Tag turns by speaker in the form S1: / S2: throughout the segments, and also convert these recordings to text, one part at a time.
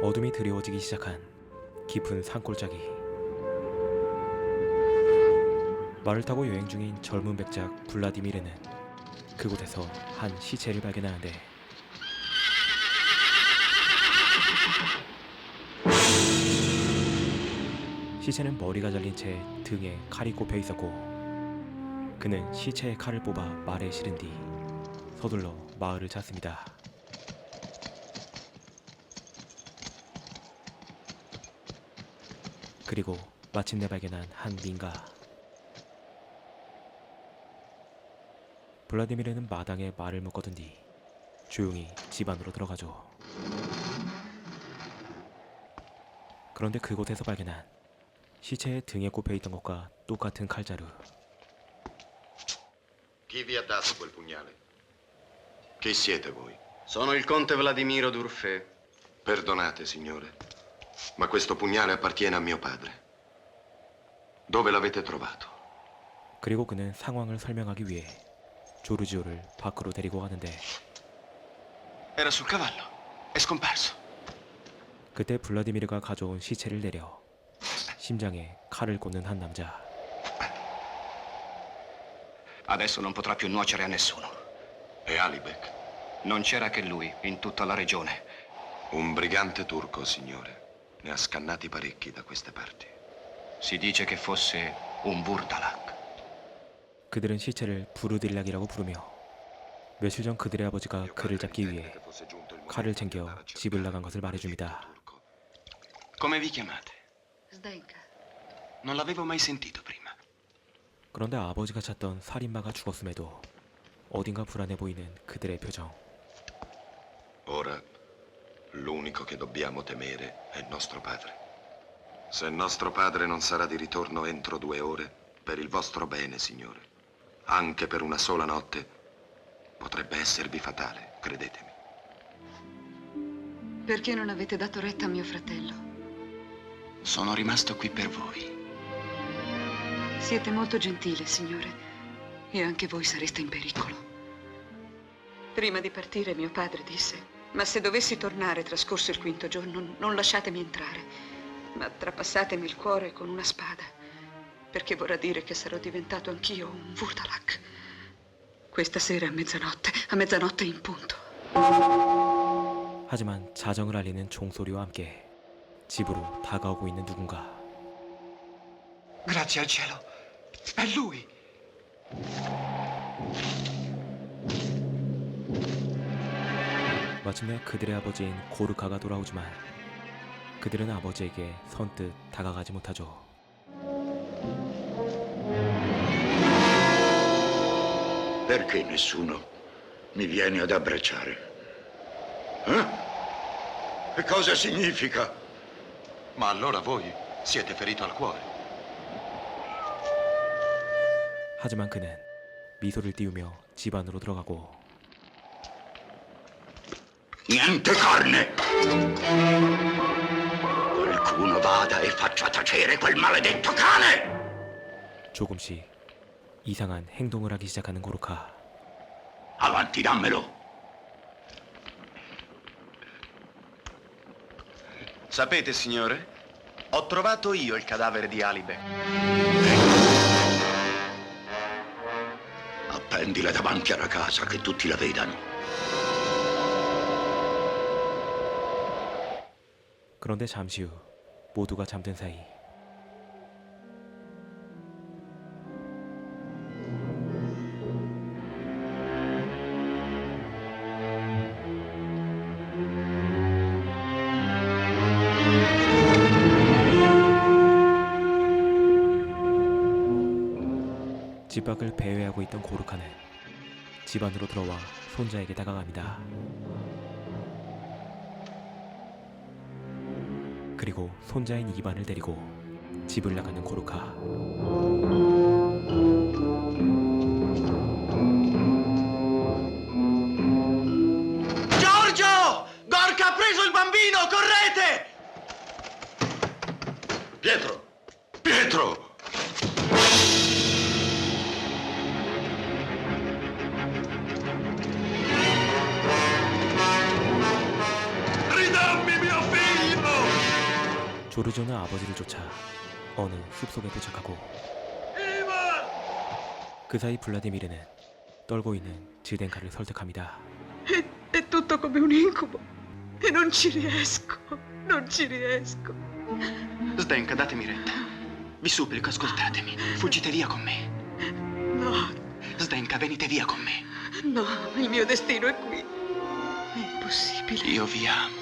S1: 어둠이 드리워지기 시작한 깊은 산골짜기. 말을 타고 여행 중인 젊은 백작 블라디미르는 그곳에서 한 시체를 발견하는데 시체는 머리가 잘린 채 등에 칼이 꼽혀 있었고 그는 시체의 칼을 뽑아 말에 실은 뒤 서둘러 마을을 찾습니다. 그리고 마침내 발견한 한 민가. 블라디미르는 마당에 말을 묶어둔 뒤 조용히 집 안으로 들어가죠. 그런데 그곳에서 발견한 시체의 등에 꼽혀있던 것과 똑같은 칼자루.
S2: Chi vi ha dato quel pugnale? Chi siete voi?
S3: Sono il conte Vladimiro d'Urfé.
S2: Perdonate, signore, ma questo pugnale appartiene a mio padre. Dove l'avete trovato?
S1: 그리고 그는 상황을 설명하기 위해 조르지오를 밖으로 데리고 가는데
S3: Era sul cavallo. È scomparso.
S1: 그때 블라디미르가 가져온 시체를 내려 심장에 칼을 꽂는 한 남자.
S4: Adesso non potrà più nuocere a nessuno.
S2: E Alibek?
S4: Non c'era che lui in tutta la regione.
S2: Un brigante turco, signore. Ne ha scannati parecchi da queste parti.
S4: Si dice che fosse un Burdalak.
S1: 그들은 시체를 부르딜락이라고 부르며 며칠 전 그들의 아버지가 그를 잡기 위해 칼을 챙겨 집을 나간 것을 말해줍니다.
S3: Come vi chiamate?
S5: Zdenka.
S3: Non l'avevo mai sentito prima.
S1: 그런데 아버지가 찾던 살인마가 죽었음에도 어딘가 불안해 보이는 그들의 표정.
S2: Ora, l'unico che dobbiamo temere è nostro padre. Se nostro padre non sarà di ritorno entro 2 ore, per il vostro bene, signore, anche per una sola notte, potrebbe esservi fatale, credetemi.
S5: Perché non avete dato retta a mio fratello?
S3: Sono rimasto qui per voi.
S5: Siete molto gentile, signore, e anche voi sareste in pericolo. Prima di partire mio padre disse: ma se dovessi tornare trascorso il 5° giorno, non lasciatemi entrare, ma trapassatemi il cuore con una spada, perché vorrà dire che sarò diventato anch'io un Vurdalak. Questa sera a mezzanotte in punto.
S1: 하지만 자정을 알리는 종소리와 함께 집으로 다가오고 있는 누군가.
S3: Grazie al cielo. È lui.
S1: 마침내 그들의 아버지인 고르카가 돌아오지만 그들은 아버지에게 선뜻 다가가지 못하죠.
S6: Perché nessuno mi viene ad abbracciare? Che cosa significa?
S2: Ma allora voi siete ferito al cuore.
S1: 하지만 그는 미소를 띄우며 집 안으로 들어가고
S6: Niente carne! Qualcuno vada e faccia tacere quel maledetto cane!
S1: 조금씩 이상한 행동을 하기 시작하는 고르카.
S6: Avanti, dammelo!
S3: Sapete, signore, ho trovato io il cadavere di Alibek.
S6: Appendila davanti alla casa che tutti la vedano.
S1: 그런데 잠시 후 모두가 잠든 사이 집 밖을 배회하고 있던 고르카는 집 안으로 들어와 손자에게 다가갑니다. 그리고 손자인 이반을 데리고 집을 나가는 고르카.
S3: Giorgio! Gorka ha preso il bambino, correte!
S6: Pietro! Pietro!
S2: Ridammi mio figlio!
S1: 조르지오는 아버지를 쫓아 어느 숲속에 도착하고 그 사이 블라디미르는 떨고 있는 지덴카를 설득합니다.
S5: È tutto come un incubo. E non ci riesco. Non ci riesco.
S3: Zdenka, datemi retta. Vi supplico, ascoltatemi. Fuggite via con me.
S5: No,
S3: Zdenka, venite via con me.
S5: no, il mio destino è qui. È impossibile.
S3: Io vi amo.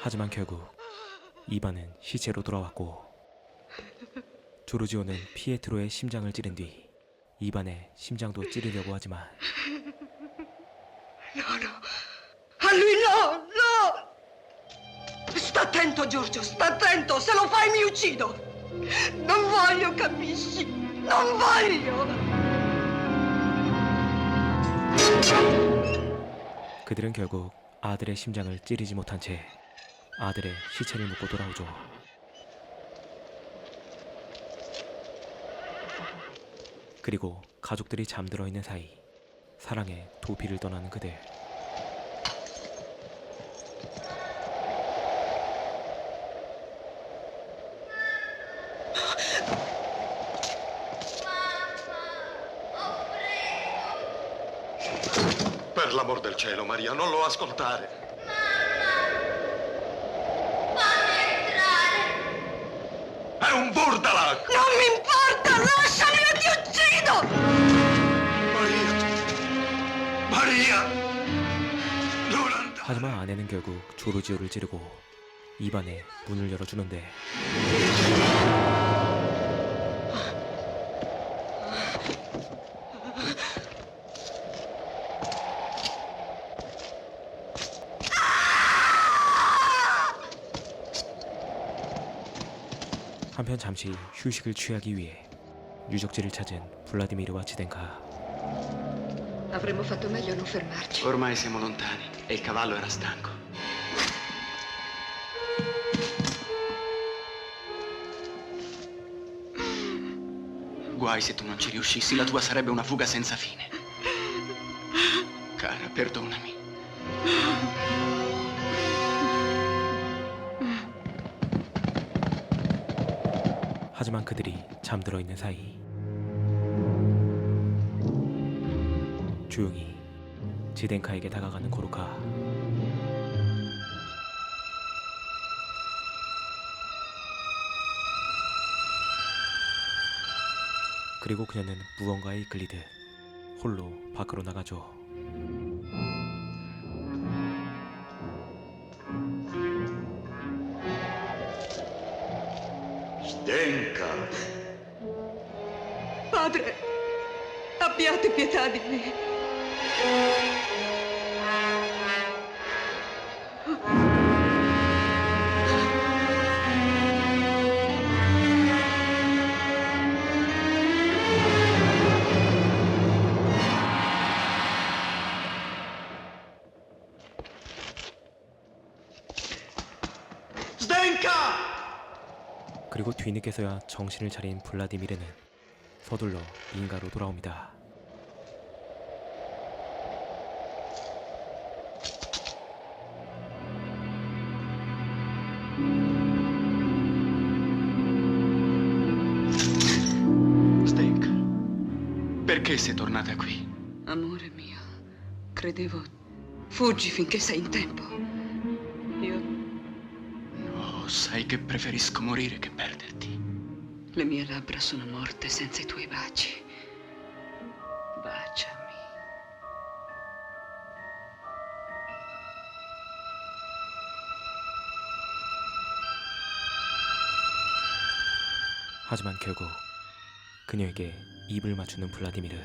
S1: 하지만 결국 이반은 시체로 돌아왔고 조르지오는 피에트로의 심장을 찌른 뒤 이반의 심장도 찌르려고 하지만
S5: No, no. A lui no, no! Sta attento, Giorgio, sta attento! Se lo fai mi uccido! Non voglio, capisci? Non voglio!
S1: 그들은 결국 아들의 심장을 찌르지 못한 채 아들의 시체를 묻고 돌아오죠. 그리고 가족들이 잠들어 있는 사이 사랑의 도피를 떠나는 그들.
S2: Per l'amor del cielo, Maria, non lo ascoltare. È un Burdalak!
S5: Non mi importa! Lasciami o ti uccido!
S2: Maria! Maria! Non andare!
S1: 하지만 아내는 결국 조르지오를 찌르고 입안에 문을 열어주는데 한편 잠시 휴식을 취하기 위해 유적지를 찾은 블라디미르와 지덴카.
S5: Avremmo fatto meglio a non fermarci.
S3: Ormai siamo lontani e il cavallo era stanco. Guai se tu non ci riuscissi, la tua sarebbe una fuga senza fine. Cara, perdonami.
S1: 하지만 그들이 잠들어 있는 사이 조용히 지덴카에게 다가가는 고르카. 그리고 그녀는 무언가에 이끌리듯 홀로 밖으로 나가죠.
S6: Zdenka!
S5: Padre, abbiate pietà di me.
S3: Zdenka!
S1: 그리고 뒤늦게서야 정신을 차린 블라디미르는 서둘러 인가로 돌아옵니다.
S3: Zdenka, perché sei tornata qui?
S5: Amore mio, credevo... Fuggi finché sei in tempo. Io...
S3: No, sai che preferisco morire che perderti.
S5: Le mie labbra sono morte senza i tuoi baci. Baciami.
S1: 하지만 결국 그녀에게 입을 맞추는 블라디미르.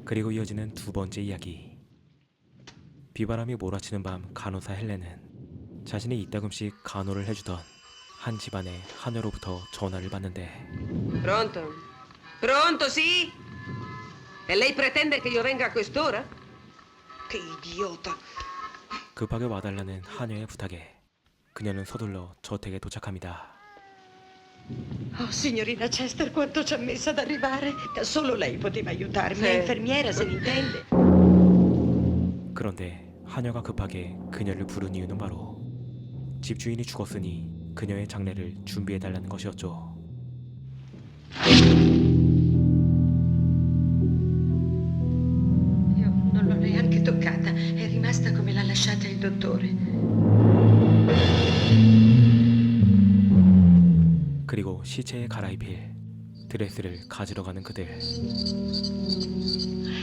S1: 그리고 이어지는 두 번째 이야기. 비바람이 몰아치는 밤 간호사 헬렌은 자신이 이따금씩 간호를 해주던 한 집안의 하녀로부터 전화를 받는데
S5: Pronto? Pronto, sì?
S7: E lei pretende che io venga a quest'ora? Che idiota.
S1: 급하게 와달라는 하녀의 부탁에 그녀는 서둘러 저택에 도착합니다.
S8: Oh, signorina Chester, quanto ci ha messo ad arrivare? Solo lei poteva aiutarmi,
S7: Sì.
S8: è infermiera, se ne intende.
S1: 그런데 하녀가 급하게 그녀를 부른 이유는 바로 집주인이 죽었으니 그녀의 장례를 준비해달라는 것이었죠.
S8: Io non l'ho neanche toccata, è rimasta come l'ha lasciata il dottore.
S1: 그리고 시체에 갈아입힐 드레스를 가지러 가는 그들.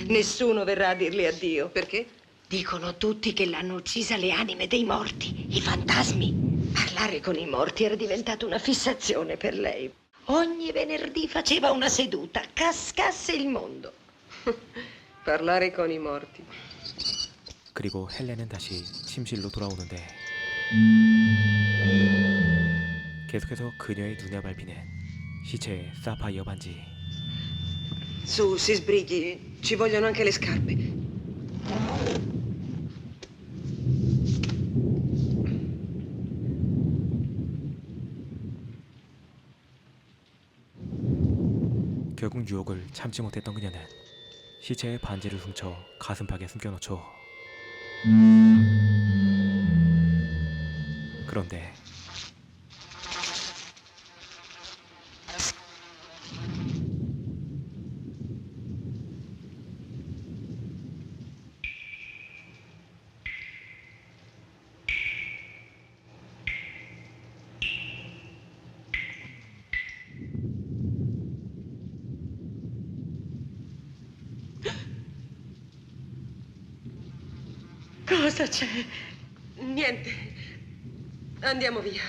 S8: Nessuno verrà a dirle addio.
S7: Perché?
S8: Dicono tutti che l'hanno uccisa le anime dei morti, i fantasmi. Parlare con i morti era diventata una fissazione per lei. Ogni venerdì faceva una seduta, cascasse il mondo.
S7: Parlare con i morti.
S1: 그리고 헬렌은 다시 침실로 돌아오는데 계속해서 그녀의 눈에 밟히는 시체의 사파이어 반지.
S7: Su, si sbrighi. Ci vogliono anche le scarpe.
S1: 결국 유혹을 참지 못했던 그녀는 시체의 반지를 훔쳐 가슴팍에 숨겨놓죠. 그런데
S8: Cosa c'è?
S7: Niente. Andiamo via.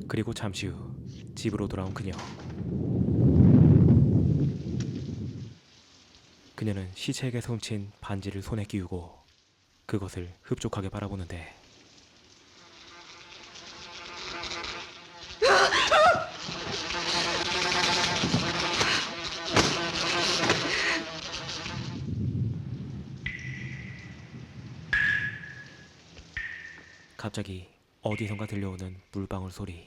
S1: 그리고 잠시 후 집으로 돌아온 그녀. 그녀는 시체에게서 훔친 반지를 손에 끼우고 그것을 흡족하게 바라보는데 갑자기 어디선가 들려오는 물방울 소리.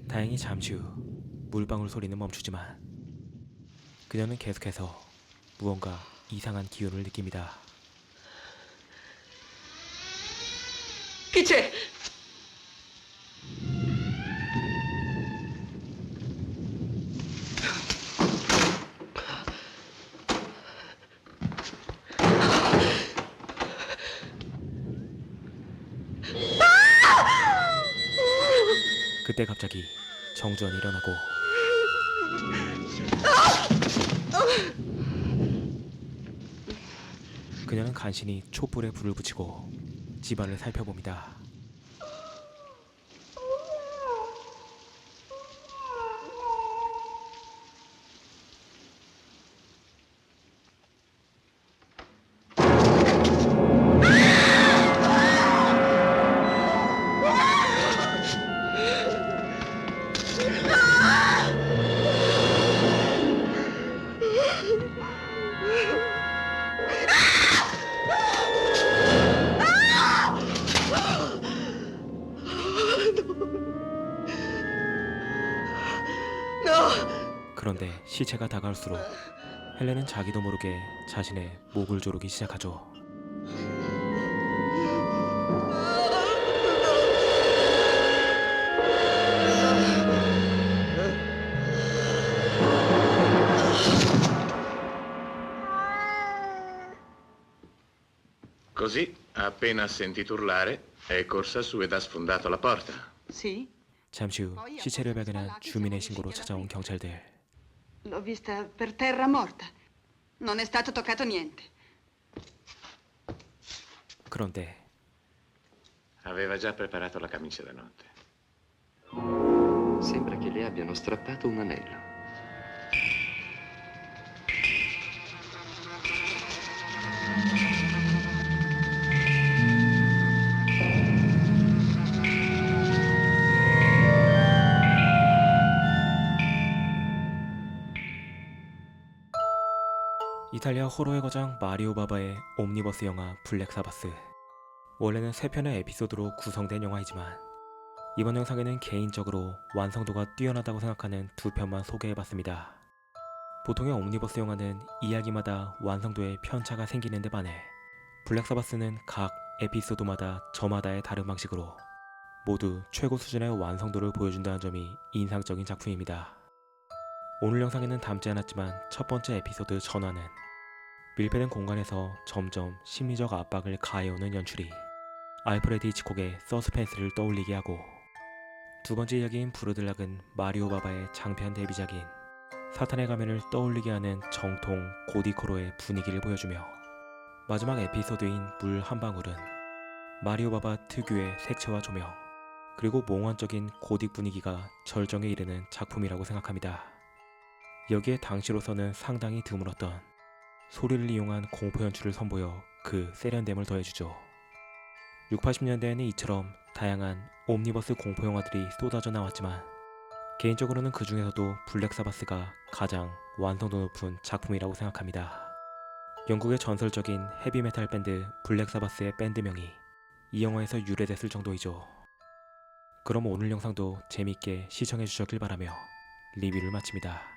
S1: 다행히 잠시 후 물방울 소리는 멈추지만 그녀는 계속해서 무언가 이상한 기운을 느낍니다.
S7: Chi c'è?
S1: 그때 갑자기 정전이 일어나고 그녀는 간신히 촛불에 불을 붙이고 집안을 살펴봅니다. 그런데 시체가 다가올수록 헬렌은 자기도 모르게 자신의 목을 조르기 시작하죠.
S3: Così, appena ha sentito urlare, è corsa su ed ha sfondato la porta.
S5: Sì?
S1: 잠시 후 시체를 발견한 주민의 신고로 찾아온 경찰들.
S5: L'ho vista per terra morta. Non è stato toccato niente.
S1: 그런데
S9: Aveva già preparato la camicia da notte.
S10: Sembra che le abbiano strappato un anello.
S1: 이탈리아 호러의 거장 마리오 바바의 옴니버스 영화 블랙 사바스. 원래는 3편의 에피소드로 구성된 영화이지만 이번 영상에는 개인적으로 완성도가 뛰어나다고 생각하는 2편만 소개해봤습니다. 보통의 옴니버스 영화는 이야기마다 완성도에 편차가 생기는데 반해 블랙 사바스는 각 에피소드마다 저마다의 다른 방식으로 모두 최고 수준의 완성도를 보여준다는 점이 인상적인 작품입니다. 오늘 영상에는 담지 않았지만 첫 번째 에피소드 전화는 밀폐된 공간에서 점점 심리적 압박을 가해오는 연출이 알프레드 히치콕의 서스펜스를 떠올리게 하고, 두 번째 이야기인 브루들락은 마리오 바바의 장편 데뷔작인 사탄의 가면을 떠올리게 하는 정통 고딕호러의 분위기를 보여주며, 마지막 에피소드인 물 한 방울은 마리오 바바 특유의 색채와 조명 그리고 몽환적인 고딕 분위기가 절정에 이르는 작품이라고 생각합니다. 여기에 당시로서는 상당히 드물었던 소리를 이용한 공포 연출을 선보여 그 세련됨을 더해주죠. 60, 80년대에는 이처럼 다양한 옴니버스 공포 영화들이 쏟아져 나왔지만 개인적으로는 그 중에서도 블랙 사바스가 가장 완성도 높은 작품이라고 생각합니다. 영국의 전설적인 헤비메탈 밴드 블랙 사바스의 밴드명이 이 영화에서 유래됐을 정도이죠. 그럼 오늘 영상도 재밌게 시청해주셨길 바라며 리뷰를 마칩니다.